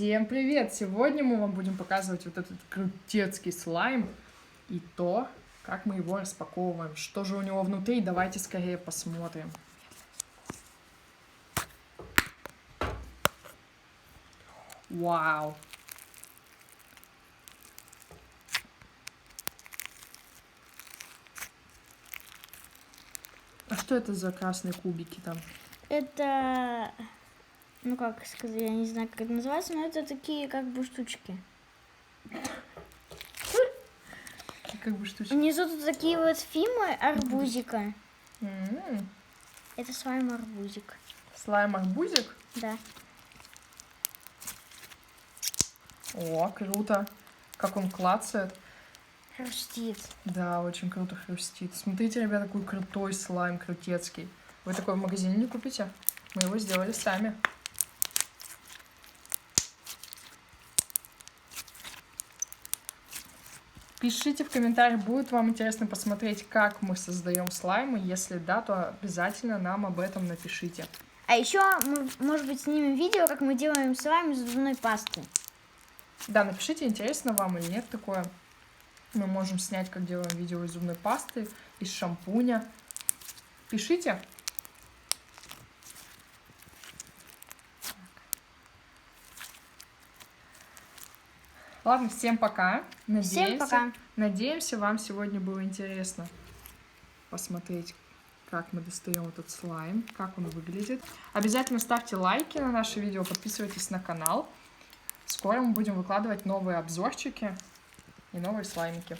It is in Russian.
Всем привет! Сегодня мы вам будем показывать вот этот крутецкий слайм и то, как мы его распаковываем. Что же у него внутри, давайте скорее посмотрим. Вау! А что это за красные кубики там? Это, ну как сказать, я не знаю, как это называется, но это такие как бы штучки. Как бы штучки. Внизу тут такие вот фимы арбузика. М-м. Это слайм арбузик. Слайм-арбузик? Да. О, круто! Как он клацает. Хрустит. Да, очень круто хрустит. Смотрите, ребята, какой крутой слайм, крутецкий. Вы такой в магазине не купите? Мы его сделали сами. Пишите в комментариях, будет вам интересно посмотреть, как мы создаем слаймы. Если да, то обязательно нам об этом напишите. А еще мы, может быть, снимем видео, как мы делаем слайм из зубной пасты. Да, напишите, интересно вам или нет такое. Мы можем снять, как делаем видео из зубной пасты, из шампуня. Пишите. Ладно, всем пока. Всем пока. Надеемся, вам сегодня было интересно посмотреть, как мы достаем этот слайм, как он выглядит. Обязательно ставьте лайки на наше видео, подписывайтесь на канал. Скоро мы будем выкладывать новые обзорчики и новые слаймики.